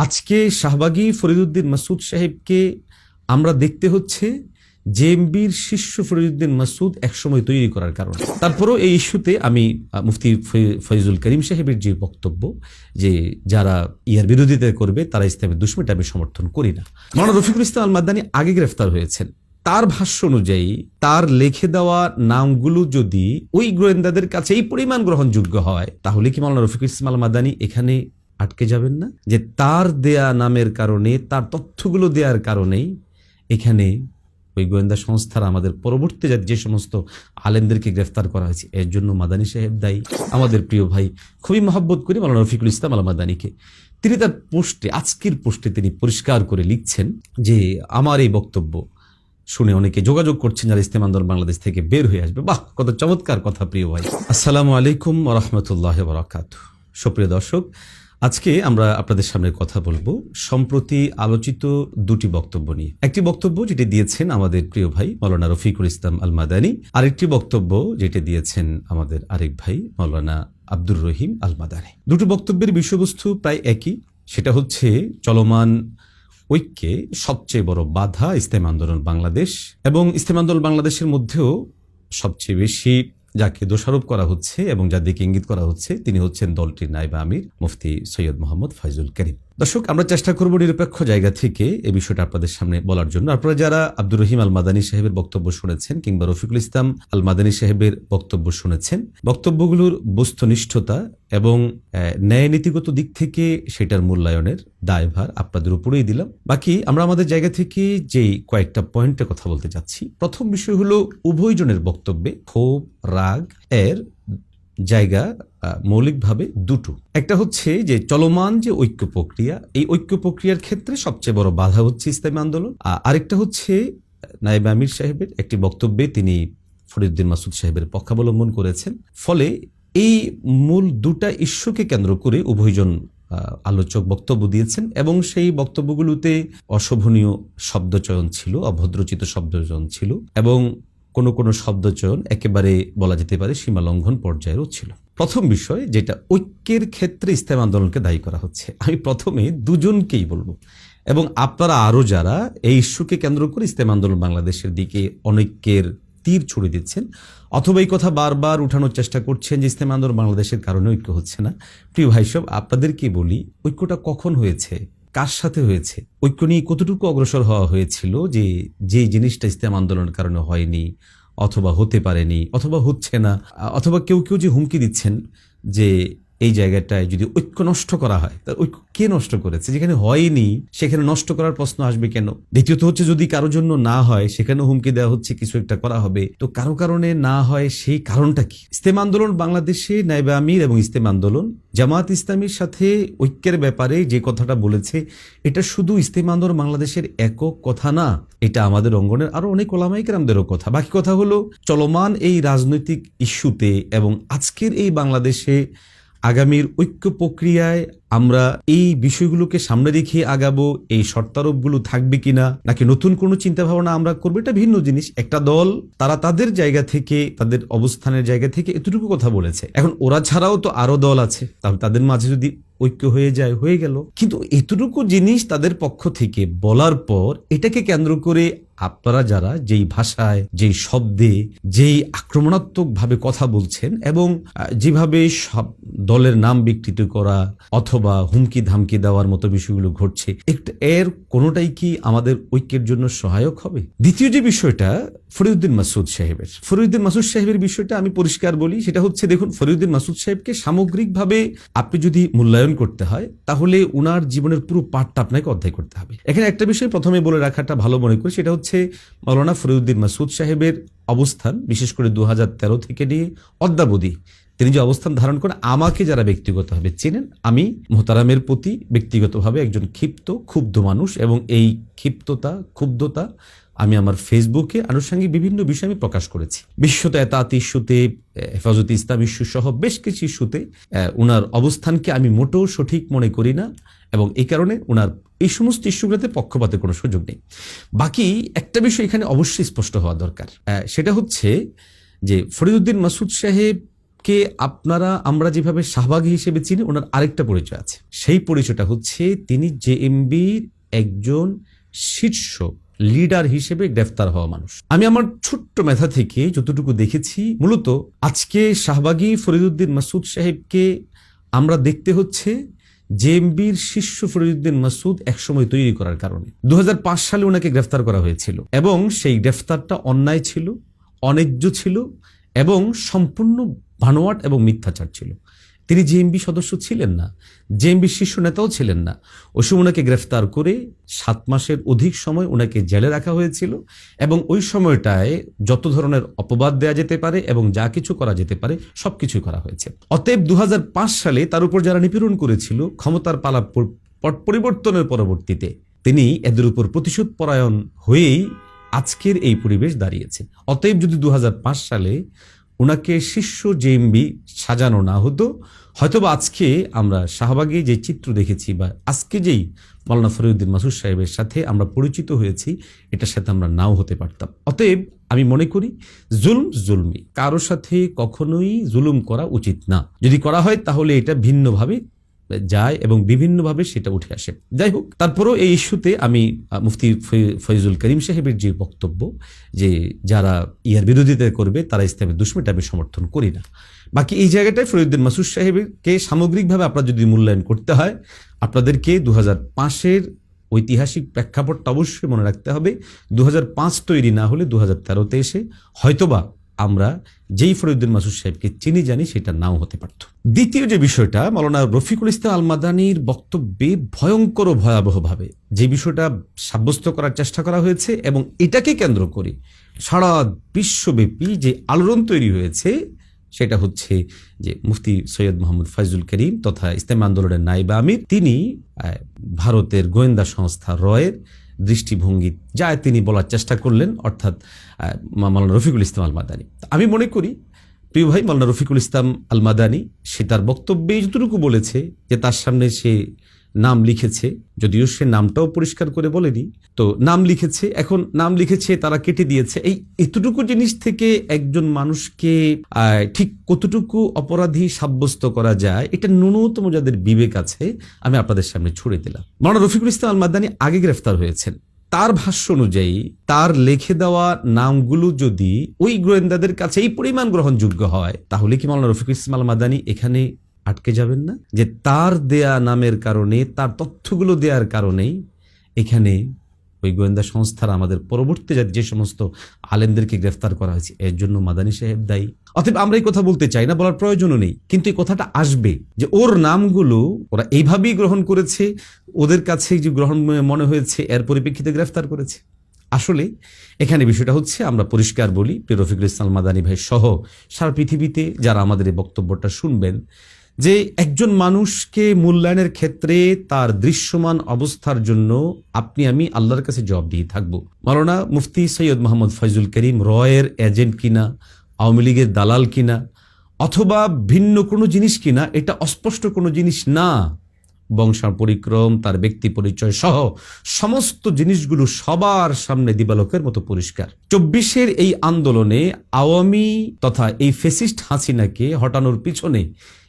আজকে শাহবাগী ফরিদউদ্দিন মাসুদ সাহেবকে আমরা দেখতে হচ্ছে জেএমবির শিষ্য ফরিদউদ্দিন মাসুদ একসময় তৈরি করার কারণে। তারপরও এই ইস্যুতে আমি মুফতি ফয়জুল করিম সাহেবের যে বক্তব্য যে যারা ইয়ার বিরোধিতা করবে তারা ইসলামের দুশমনটা আমি সমর্থন করি না। মাওলানা রফিকুল ইসলাম আল মাদানী আগে গ্রেফতার হয়েছেন, তার ভাষ্য অনুযায়ী তার লিখে দেওয়া নামগুলো যদি ওই গোয়েন্দাদের কাছে এই পরিমাণ গ্রহণযোগ্য হয় তাহলে কি মাওলানা রফিকুল ইসলাম আল মাদানী এখানে আটকে যাবেন না? যে তার দেয়া নামের কারণে, তার তথ্যগুলো দেওয়ার কারণেই এখানে ওই গোয়েন্দা সংস্থার আমাদের পরবর্তী যে সমস্ত আলেমদেরকে গ্রেফতার করা হয়েছে এর জন্য মাদানী সাহেব দায়ী। আমাদের প্রিয় ভাই খুবই মহব্বত করি মাওলানা রফিকুল ইসলাম আল মাদানীকে। তিনি তার পোস্টে, আজকের পোস্টে তিনি পরিষ্কার করে লিখছেন যে আমার এই বক্তব্য শুনে অনেকে যোগাযোগ করছেন যারা ইসলাম আন্দোলন বাংলাদেশ থেকে বের হয়ে আসবে। বাহ, কত চমৎকার কথা প্রিয় ভাই। আসসালামু আলাইকুম ওয়া রাহমাতুল্লাহি ওয়া বারাকাতুহু। সুপ্রিয় দর্শক, আজকে আমরা আপনাদের সামনে কথা বলবো সম্প্রতি আলোচিত দুটি বক্তব্য নিয়ে। একটি বক্তব্য যেটি দিয়েছেন আমাদের প্রিয় ভাই মাওলানা রফিকুল ইসলাম আল মাদানী, আরেকটি বক্তব্য যেটি দিয়েছেন আমাদের আরেক ভাই মাওলানা আব্দুর রহিম আল মাদানী। দুটো বক্তব্যের বিষয়বস্তু প্রায় একই, সেটা হচ্ছে চলমান ঐক্যে সবচেয়ে বড় বাধা ইসলাম আন্দোলন বাংলাদেশ, এবং ইসলাম আন্দোলন বাংলাদেশের মধ্যেও সবচেয়ে বেশি যাকে দোষারোপ করা হচ্ছে এবং যার দিকে ইঙ্গিত করা হচ্ছে তিনি হচ্ছেন দলটির নায়েব আমির মুফতি সৈয়দ মোহাম্মদ ফয়জুল করিম। দর্শক, আমরা চেষ্টা করব নিরপেক্ষ জায়গা থেকে এই বিষয়টা আপনাদের সামনে বলার জন্য। আপনারা যারা আব্দুর রহিম আল মাদানী সাহেবের বক্তব্য শুনেছেন কিংবা রফিকুল ইসলাম আল মাদানী সাহেবের বক্তব্য শুনেছেন, বক্তব্যগুলোর বস্তুনিষ্ঠতা এবং ন্যায় নীতিগত দিক থেকে সেটার মূল্যায়নের দায়ভার আপনাদের উপরেই দিলাম। বাকি আমরা আমাদের জায়গা থেকে যেই কয়েকটা পয়েন্টে কথা বলতে যাচ্ছি। প্রথম বিষয় হলো উভয়জনের বক্তব্যে ক্ষোভ রাগ এর জায়গা মৌলিকভাবে দুটো। একটা হচ্ছে যে চলমান যে ঐক্য প্রক্রিয়া, এই ঐক্য প্রক্রিয়ার ক্ষেত্রে সবচেয়ে বড় বাধা হচ্ছে ইসলামী আন্দোলন। আরেকটা হচ্ছে নায়েব আমির সাহেবের একটি বক্তব্যে তিনি ফরিদউদ্দিন মাসুদ সাহেবের পক্ষাবলম্বন করেছেন। ফলে এই মূল দুটা ইস্যুকে কেন্দ্র করে উভয়জন আলোচক বক্তব্য দিয়েছেন এবং সেই বক্তব্যগুলোতে অশোভনীয় শব্দচয়ন ছিল, অভদ্রচিত শব্দচয়ন ছিল এবং কোনো কোনো শব্দচয়ন একেবারে বলা যেতে পারে সীমা লঙ্ঘন পর্যায়েরও ছিল। প্রথম বিষয় যেটা ঐক্যের ক্ষেত্রে ইসলাম আন্দোলনকে দায়ী করা হচ্ছে, আমি প্রথমে দুজনকেই বলবো এবং আপনারা আরো যারা এই ইস্যুকে কেন্দ্র করে ইসলাম আন্দোলন বাংলাদেশের দিকে অনৈক্যের তীর ছুড়ে দিচ্ছেন অথবা এই কথা বারবার উঠানোর চেষ্টা করছেন যে ইসলাম আন্দোলন বাংলাদেশের কারণে ঐক্য হচ্ছে না। প্রিয় ভাই সব, আপনাদেরকে বলি ঐক্যটা কখন হয়েছে, কার সাথে হয়েছে, ঐক্য নিয়ে কতটুকু অগ্রসর হওয়া হয়েছিল, যে জিনিসটা ইসলাম আন্দোলনের কারণে হয়নি অথবা হতে পারেনি অথবা হচ্ছে না, অথবা কেউ কেউ যে হুমকি দিচ্ছেন যে এই জায়গাটায় যদি ঐক্য নষ্ট করা হয় তার ঐক্য কে নষ্ট করেছে? যেখানে হয়নি সেখানে নষ্ট করার প্রশ্ন আসবে কেন? দ্বিতীয়ত হচ্ছে যদি কারোর জন্য না হয় সেখানে হুমকি দেওয়া হচ্ছে কিছু একটা করা হবে, তো কারো কারণে না হয় সেই কারণটা কি? ইসলাম আন্দোলন বাংলাদেশে নায়েবে আমির এবং ইসলাম আন্দোলন জামাত ইসলামীর সাথে ঐক্যের ব্যাপারে যে কথাটা বলেছে এটা শুধু ইসলাম আন্দোলন বাংলাদেশের একক কথা না, এটা আমাদের অঙ্গনের আরো অনেক ওলামায়ে কেরামদেরও কথা। বাকি কথা হলো চলমান এই রাজনৈতিক ইস্যুতে এবং আজকের এই বাংলাদেশে আগামীর ঐক্য প্রক্রিয়ায় আমরা এই বিষয়গুলোকে সামনে রেখে আগাবো, এই শর্তারোপগুলো থাকবে কিনা নাকি নতুন কোনো চিন্তা ভাবনা আমরা করবো, এটা ভিন্ন জিনিস। একটা দল তারা তাদের জায়গা থেকে, তাদের অবস্থানের জায়গা থেকে এতটুকু কথা বলেছে, এখন ওরা ছাড়াও তো আরো দল আছে, তাহলে তাদের মাঝে যদি ঐক্য হয়ে যায় হয়ে গেল। কিন্তু এতটুকু জিনিস তাদের পক্ষ থেকে বলার পর এটাকে কেন্দ্র করে আপনারা যারা যেই ভাষায়, যেই শব্দে, যেই আক্রমণাত্মক ভাবে কথা বলছেন এবং যেভাবে সব দলের নাম বিকৃত করা অথবা হুমকি ধামকি দেওয়ার মতো বিষয়গুলো ঘটছে, এর কোনোটাই কি আমাদের ঐক্যের জন্য সহায়ক হবে? দ্বিতীয় যে বিষয়টা ফরিদউদ্দিন মাসুদ সাহেবের বিষয়টা আমি পরিষ্কার বলি, সেটা হচ্ছে দেখুন, ফরিদউদ্দিন মাসুদ সাহেবকে সামগ্রিকভাবে আপনি যদি মূল্যায়ন করতে হয় তাহলে উনার জীবনের পুরো পাঠটা আপনাকে অধ্যায় করতে হবে। এখানে একটা বিষয় প্রথমে বলে রাখাটা ভালো মনে করি, সেটা হচ্ছে মাওলানা ফরিদউদ্দিন মাসুদ সাহেবের অবস্থান, বিশেষ করে 2013 থেকে নিয়ে অদ্যাবধি তিনি যে অবস্থান ধারণ করেন, আমাকে যারা ব্যক্তিগতভাবে চেনেন, আমি মোহতারামের প্রতি ব্যক্তিগতভাবে একজন ক্ষুব্ধ মানুষ এবং এই ক্ষুব্ধতা আমি আমার ফেসবুকে আনুষঙ্গিক বিভিন্ন বিষয় আমি প্রকাশ করেছি। বিশ্বত এতাত ইস্যুতে, হেফাজতে ইসলাম ইস্যু সহ বেশ কিছু ইস্যুতে উনার অবস্থানকে আমি মোটেও সঠিক মনে করি না এবং এই কারণে উনার এই সমস্ত ইস্যুগুলোতে পক্ষপাতের কোনো সুযোগ নেই। বাকি একটা বিষয় এখানে অবশ্যই স্পষ্ট হওয়া দরকার, সেটা হচ্ছে যে ফরিদউদ্দিন মাসুদ সাহেব সাহেবকে আমরা যেভাবে শাহবাগী হিসেবে চিনি, ওনার আরেকটা পরিচয় আছে। সেই পরিচয়টা হচ্ছে তিনি জেএমবির একজন শীর্ষ লিডার হিসেবে গ্রেফতার হওয়া মানুষ। আমি আমার ছোট্ট মেধা থেকে যতটুকু দেখেছি, মূলত আজকে শাহবাগী ফরিদউদ্দিন মাসুদ সাহেবকে আমরা দেখতে হচ্ছে জেএমবির শীর্ষ ফরিদউদ্দিন মাসুদ একসময় তৈরি করার কারণে। 2005 সালে ওনাকে গ্রেফতার করা হয়েছিল এবং সেই গ্রেফতারটা অন্যায় ছিল, অন্যায্য ছিল এবং সম্পূর্ণ ভানোয়াট এবং মিথ্যাচার ছিল। তিনি জেএমবি সদস্য ছিলেন না, জেএমবির শীর্ষ নেতাও ছিলেন না। ওই সময় ওনাকে গ্রেফতার করে 7 মাসের অধিক সময় ওনাকে জেলে রাখা হয়েছিল এবং ওই সময়টায় যত ধরনের অপবাদ দেয়া যেতে পারে এবং যা কিছু করা যেতে পারে সবকিছুই করা হয়েছে। অতএব 2005 সালে তার উপর যারা নিপীড়ন করেছিল, ক্ষমতার পালা পরিবর্তনের পরবর্তীতে তিনি এদের উপর প্রতিশোধ পরায়ণ হয়েই আজকের এই পরিবেশ দাঁড়িয়েছে। অতএব যদি 2005 সালে ওনাকে শীর্ষ জেএমবি সাজানো না হতো, হয়তোবা আজকে আমরা শাহবাগে যে চিত্র দেখেছি বা আজকে যেই মাওলানা ফরিদউদ্দিন মাসুদ সাহেবের সাথে আমরা পরিচিত হয়েছি, এটার সাথে আমরা নাও হতে পারতাম। অতএব আমি মনে করি জুলমি, কারোর সাথে কখনোই জুলুম করা উচিত না। যদি করা হয় তাহলে এটা ভিন্নভাবে যায় এবং বিভিন্নভাবে সেটা উঠে আসে। যাই হোক, তারপরেও এই ইস্যুতে আমি মুফতি ফয়জুল করিম সাহেবের যে বক্তব্য যে যারা ইয়ার বিরোধিতা করবে তারা ইসলামের দুশমনটা আমি সমর্থন করি না। বাকি এই জায়গাটায় ফরিদউদ্দিন মাসুদ সাহেবকে সামগ্রিকভাবে আপনার যদি মূল্যায়ন করতে হয়, আপনাদেরকে 2005-এর ঐতিহাসিক প্রেক্ষাপটটা অবশ্যই মনে রাখতে হবে। 2005 তৈরি না হলে 2013-তে এসে হয়তোবা আমরা যেই ফরিদউদ্দিন মাসুদ সাহেবকে চিনি জানি সেটা নাও হতে পারত। দ্বিতীয় যে বিষয়টা, মাওলানা রফিকুল ইসলাম আল মাদানির বক্তব্যে ভয়ঙ্কর ও ভয়াবহভাবে যে বিষয়টা সাব্যস্ত করার চেষ্টা করা হয়েছে এবং এটাকে কেন্দ্র করে সারা বিশ্বব্যাপী যে আলোড়ন তৈরি হয়েছে, সেটা হচ্ছে যে মুফতি সৈয়দ মোহাম্মদ ফয়জুল করিম তথা ইসলামী আন্দোলনের নায়েবে আমির, তিনি ভারতের গোয়েন্দা সংস্থা রয়ের দৃষ্টিভঙ্গি যা তিনি বলার চেষ্টা করলেন, অর্থাৎ মাওলানা রফিকুল ইসলাম আল মাদানি। আমি মনে করি প্রিয় ভাই, মাওলানা রফিকুল ইসলাম আল মাদানি সে তার বক্তব্যে যতটুকু বলেছে যে তার সামনে সে নাম লিখেছে, যদিও সে নামটাও পরিষ্কার করে বলেনি, তো নাম লিখেছে, এখন নাম লিখেছে তারা কেটে দিয়েছে। এই এতটুকু জিনিস থেকে একজন মানুষকে ঠিক কতটুকু অপরাধী সাব্যস্ত করা যায়, এটা ন্যূনতম যাদের বিবেক আছে আমি আপনাদের সামনে ছুড়ে দিলাম। মাওলানা রফিকুল ইসলাম আল মাদানি আগে গ্রেফতার হয়েছেন, তার ভাষ্য অনুযায়ী তার লিখে দেওয়া নামগুলো যদি ওই গোয়েন্দাদের কাছে এই পরিমাণ গ্রহণযোগ্য হয়, তাহলে কি মাওলানা রফিকুল ইসলাম আল মাদানি এখানে আটকে যাবেন না? যে তার দেয়া নামের কারণে, তার তথ্যগুলো দেওয়ার কারণেই এখানে ওই গোয়েন্দা সংস্থার আমাদের পরবর্তী যে সমস্ত আলেমদেরকে গ্রেফতার করা হয়েছে, এর জন্য মাদানী সাহেব দায়ী। অতএব আমরা এই কথা বলতে চাই না, বলার প্রয়োজনও নেই, কিন্তু এই কথাটা আসবে যে ওর নামগুলো ওরা এইভাবেই গ্রহণ করেছে, ওদের কাছে যে গ্রহণ মনে হয়েছে এর পরিপ্রেক্ষিতে গ্রেফতার করেছে। আসলে এখানে বিষয়টা হচ্ছে, আমরা পরিষ্কার বলি, রফিকুল ইসলাম মাদানী ভাই সহ সারা পৃথিবীতে যারা আমাদের এই বক্তব্যটা শুনবেন, যে একজন মানুষকে মূল্যায়নের ক্ষেত্রে তার দৃশ্যমান অবস্থার জন্য আপনি আমি আল্লাহর কাছে জবাব দিয়ে থাকবো। মাওলানা মুফতি সৈয়দ মোহাম্মদ ফয়জুল করিম রয়ের এজেন্ট কিনা, আওয়ামী লীগের দালাল কিনা, অথবা ভিন্ন কোনো জিনিস কিনা, এটা অস্পষ্ট কোনো জিনিস না। বংশা পরিক্রম, তার ব্যক্তি পরিচয় সহ সমস্ত জিনিসগুলো সবার সামনে দিবালোকের মতো পরিষ্কার। 24-এর এই আন্দোলনে আওয়ামী তথা এই ফ্যাসিস্ট হাসিনাকে হটানোর পিছনে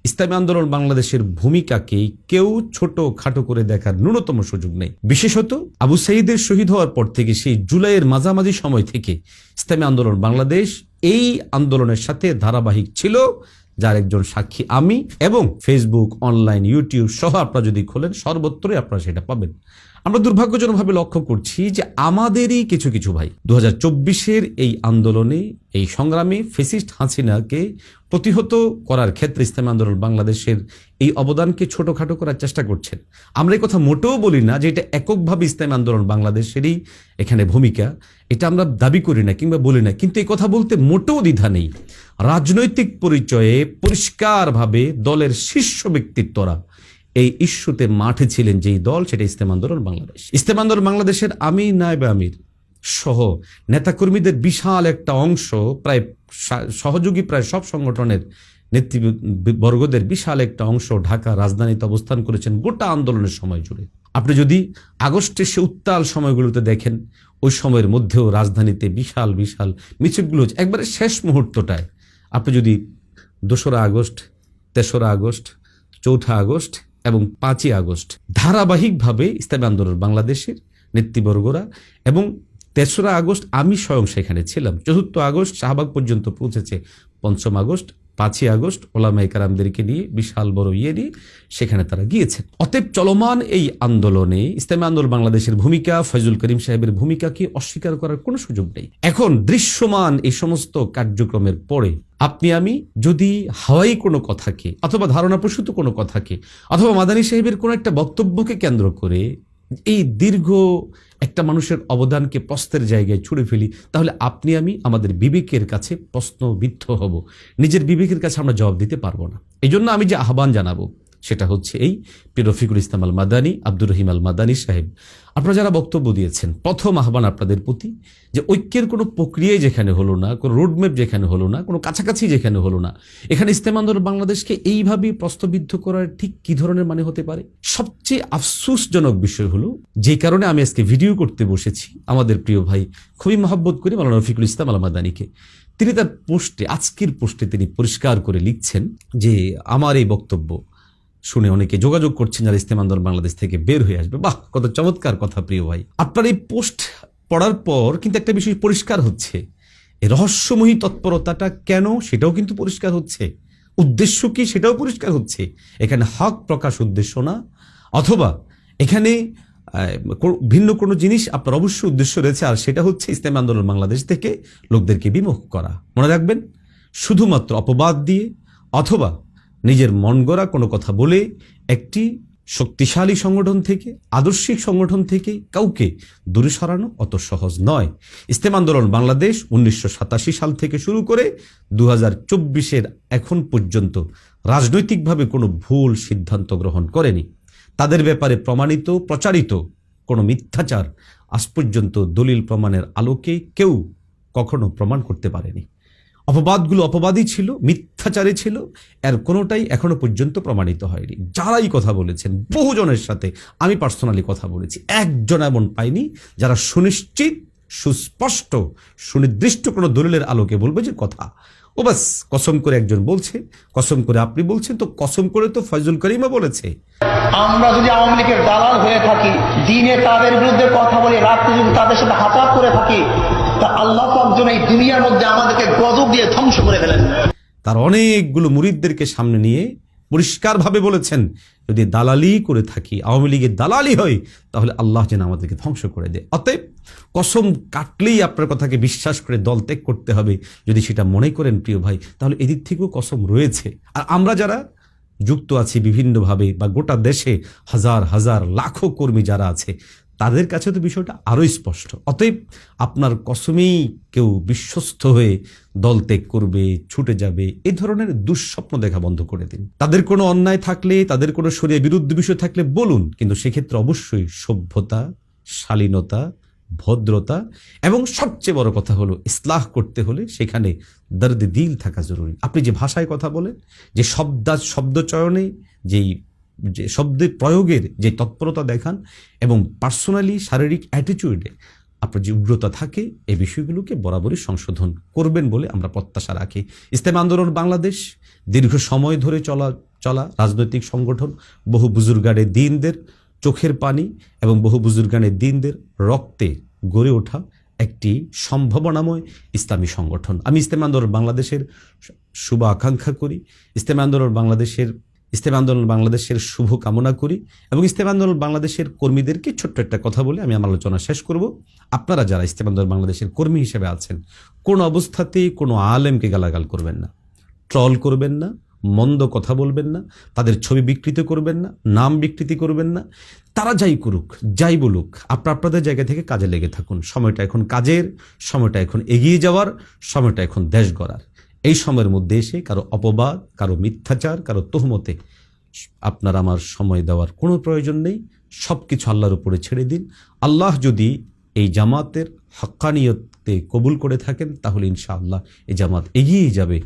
ইসলামী আন্দোলন বাংলাদেশের ভূমিকাকে কেউ ছোট খাটো করে দেখার ন্যূনতম সুযোগ নেই। বিশেষত আবু সাঈদের শহীদ হওয়ার পর থেকে সেই জুলাইয়ের মাঝামাঝি সময় থেকে ইসলামী আন্দোলন বাংলাদেশ এই আন্দোলনের সাথে ধারাবাহিক ছিল, যার একজন সাক্ষী আমি, এবং ফেসবুক, অনলাইন, ইউটিউব সহ আপনারা যদি খোলেন সর্বত্রই আপনারা সেটা পাবেন। আমরা দুর্ভাগ্যজনকভাবে লক্ষ্য করছি যে আমাদেরই কিছু কিছু ভাই 2024-এর এই আন্দোলনে, এই সংগ্রামে ফ্যাসিস্ট হাসিনাকে প্রতিহত করার ক্ষেত্রে ইসলামী আন্দোলন বাংলাদেশের এই অবদানকে ছোটখাটো করার চেষ্টা করছেন। আমরা এই কথা মোটেও বলি না যে এটা এককভাবে ইসলামী আন্দোলন বাংলাদেশেরই এখানে ভূমিকা, এটা আমরা দাবি করি না কিংবা বলি না, কিন্তু এই কথা বলতে মোটেও দ্বিধা নেই। রাজনৈতিক পরিচয়ে পরিষ্কারভাবে দলের শীর্ষ ব্যক্তিত্বরা এই ইস্যুতে মাঠে ছিলেন যেই দল, সেটা ইসলামী আন্দোলন বাংলাদেশ। ইসলামী আন্দোলন বাংলাদেশের আমির, নায়েবে আমির সহ নেতাকর্মীদের বিশাল একটা অংশ, প্রায় সহযোগী প্রায় সব সংগঠনের নেতৃবর্গদের বিশাল একটা অংশ ঢাকা রাজধানীতে অবস্থান করেছেন গোটা আন্দোলনের সময় জুড়ে। আপনি যদি আগস্টের সে উত্তাল সময়গুলোতে দেখেন, ওই সময়ের মধ্যেও রাজধানীতে বিশাল বিশাল মিছিলগুলো একবারে শেষ মুহূর্তটায় আপনি যদি 2রা আগস্ট, 3রা আগস্ট, 4ঠা আগস্ট এবং 5ই আগস্ট ধারাবাহিকভাবে ইসলামী আন্দোলন বাংলাদেশের নেতৃবর্গরা, এবং 3রা আগস্ট আমি স্বয়ং সেখানে ছিলাম, 4র্থ আগস্ট শাহবাগ পর্যন্ত পৌঁছেছে, 5ম আগস্ট, 5ই আগস্ট ওলামায়ে কেরামদেরকে নিয়ে বিশাল বড় নিয়ে সেখানে তারা গিয়েছেন। অতএব চলমান এই আন্দোলনে ইসলামী আন্দোলন বাংলাদেশের ভূমিকা, ফয়জুল করিম সাহেবের ভূমিকাকে অস্বীকার করার কোনো সুযোগ নেই। এখন দৃশ্যমান এই সমস্ত কার্যক্রমের পরে আপনি আমি যদি হাওয়াই কোনো কথাকে অথবা ধারণাপ্রসূত কোনো কথাকে অথবা মাদানী সাহেবের কোনো একটা বক্তব্যকে কেন্দ্র করে এই দীর্ঘ একটা মানুষের অবদানকে প্রশ্নের জায়গায় ছুড়ে ফেলি, তাহলে আপনি আমি আমাদের বিবেকের কাছে প্রশ্নবিদ্ধ হব, নিজের বিবেকের কাছে আমরা জবাব দিতে পারবো না। এই জন্য আমি যে আহ্বান জানাবো সেটা হচ্ছে এই, পীর রফিকুল ইসলাম আল মাদানী, আব্দুর রহিম আল মাদানী সাহেব, আপনারা যারা বক্তব্য দিয়েছেন, প্রথম আহ্বান আপনাদের প্রতি যে ঐক্যের কোনো প্রক্রিয়াই যেখানে হলো না, কোনো রোডম্যাপ যেখানে হলো না, কোনো কাছাকাছি যেখানে হলো না, এখানে ইসলামী আন্দোলন বাংলাদেশকে এইভাবে প্রশ্নবিদ্ধ করার ঠিক কি ধরনের মানে হতে পারে? সবচেয়ে আফসোসজনক বিষয় হলো, যে কারণে আমি আজকে ভিডিও করতে বসেছি, আমাদের প্রিয় ভাই খুবই মহব্বত করি মাওলানা রফিকুল ইসলাম আল মাদানীকে, তিনি তার পোস্টে, আজকের পোস্টে তিনি পরিষ্কার করে লিখছেন যে আমার এই বক্তব্য শুনে অনেকে যোগাযোগ করছেন যারা ইসলামী আন্দোলন বাংলাদেশ থেকে বের হয়ে আসবে। বাহ, কত চমৎকার কথা প্রিয় ভাই। আপনার এই পোস্ট পড়ার পর কিন্তু একটা বিষয় পরিষ্কার হচ্ছে, এই রহস্যময়ী তৎপরতাটা কেন সেটাও কিন্তু পরিষ্কার হচ্ছে, উদ্দেশ্য কি সেটাও পরিষ্কার হচ্ছে। এখানে হক প্রকাশ উদ্দেশ্য না, অথবা এখানে ভিন্ন কোনো জিনিস আপনার অবশ্যই উদ্দেশ্য রয়েছে, আর সেটা হচ্ছে ইসলামী আন্দোলন বাংলাদেশ থেকে লোকদেরকে বিমুখ করা। মনে রাখবেন, শুধুমাত্র অপবাদ দিয়ে অথবা নিজের মন গড়া কোনো কথা বলে একটি শক্তিশালী সংগঠন থেকে, আদর্শিক সংগঠন থেকে কাউকে দূরে সরানো অত সহজ নয়। ইসলামী আন্দোলন বাংলাদেশ 1987 সাল থেকে শুরু করে 2024 এখন পর্যন্ত রাজনৈতিকভাবে কোনো ভুল সিদ্ধান্ত গ্রহণ করেনি। তাদের ব্যাপারে প্রমাণিত, প্রচারিত কোনো মিথ্যাচার আজ পর্যন্ত দলিল প্রমাণের আলোকে কেউ কখনো প্রমাণ করতে পারেনি। অপবাদগুলো অপবাদই ছিল, মিথ্যাচারে ছিল, এর কোনোটাই এখনো পর্যন্ত প্রমাণিত হয়নি। যারাই কথা বলেছেন, বহুজনের সাথে আমি পার্সোনালি কথা বলেছি, একজন এমন পাইনি যারা সুনিশ্চিত, সুস্পষ্ট, সুনির্দিষ্ট কোনো দলিলের আলোকে বলবে যে কথা ও বাস কসম করে একজন বলছে, কসম করে আপনি বলছেন, তো কসম করে তো ফয়জুল করিমও বলেছে। আমরা যদি আওয়ামী লীগের দালাল হয়ে থাকি, দিনে তাদের বিরুদ্ধে কথা বলি, রাত্রে যদি তাদের সাথে হাতাহাত করে থাকি, তা আল্লাহ পাক যেন এই দুনিয়ার মধ্যে আমাদেরকে গজব দিয়ে ধ্বংস করে ফেলেন। তার অনেকগুলো মুরিদদেরকে সামনে নিয়ে পরিষ্কারভাবে বলেছেন, যদি দালালি করে থাকি, আওয়ামী লীগের দালালি হয়, তাহলে আল্লাহ যেন আমাদেরকে ধ্বংস করে দেয়। অতএব কসম কাটলেই আপনার কথাকে বিশ্বাস করে দল ত্যাগ করতে হবে, যদি সেটা মনে করেন প্রিয় ভাই, তাহলে এদিক থেকেও কসম রয়েছে। আর আমরা যারা যুক্ত আছি বিভিন্নভাবে, বা গোটা দেশে হাজার হাজার লাখো কর্মী যারা আছে, তাদের কাছে তো বিষয়টা আরও স্পষ্ট। অতএব আপনার কসমেই কেউ বিশ্বস্ত হয়ে দল ত্যাগ করবে, ছুটে যাবে, এই ধরনের দুঃস্বপ্ন দেখা বন্ধ করে দিন। তাদের কোনো অন্যায় থাকলে, তাদের কোনো শরীয়ত বিরুদ্ধ বিষয় থাকলে বলুন, কিন্তু সেক্ষেত্রে অবশ্যই সভ্যতা, শালীনতা, ভদ্রতা এবং সবচেয়ে বড় কথা হলো ইসলাহ করতে হলে সেখানে দর্দে দিল থাকা জরুরি। আপনি যে ভাষায় কথা বলেন, যে শব্দচয়নে, যে শব্দের প্রয়োগের যে তৎপরতা দেখান, এবং পার্সোনালি শারীরিক অ্যাটিটিউডে আপনার যে উগ্রতা থাকে, এই বিষয়গুলোকে বরাবরই সংশোধন করবেন বলে আমরা প্রত্যাশা রাখি। ইসলামী আন্দোলন বাংলাদেশ দীর্ঘ সময় ধরে চলা রাজনৈতিক সংগঠন, বহু বুজুর্গানের দিনদের চোখের পানি এবং বহু বুজুর্গানের দিনদের রক্তে গড়ে ওঠা একটি সম্ভাবনাময় ইসলামী সংগঠন। আমি ইসলামী আন্দোলন বাংলাদেশের শুভ আকাঙ্ক্ষা করি, ইসলামী আন্দোলন বাংলাদেশের শুভ কামনা করি, এবং ইসলামী আন্দোলন বাংলাদেশের কর্মীদেরকে ছোট্ট একটা কথা বলে আমি আমার আলোচনা শেষ করব। আপনারা যারা ইসলামী আন্দোলন বাংলাদেশের কর্মী হিসেবে আছেন, কোন অবস্থাতেই কোনো আলেমকে গালাগাল করবেন না, ট্রল করবেন না, মন্দ কথা বলবেন না, তাদের ছবি বিকৃত করবেন না, নাম বিকৃতি করবেন না। তারা যাই করুক, যাই বলুক, আপনাদের জায়গা থেকে কাজে লেগে থাকুন। সময়টা এখন কাজের, সময়টা এখন এগিয়ে যাওয়ার, সময়টা এখন দেশ গড়ার। এই সময়ের মধ্যে এসে কারো অপবাদ, কারো মিথ্যাচার, কারো তহমতে আপনার আমার সময় দেওয়ার কোনো প্রয়োজন নেই। সব কিছু আল্লাহর উপরে ছেড়ে দিন। আল্লাহ যদি এই জামাতের হাক্কানিয়তে কবুল করে থাকেন, তাহলে ইনশাআল্লাহ এই জামাত এগিয়ে যাবে।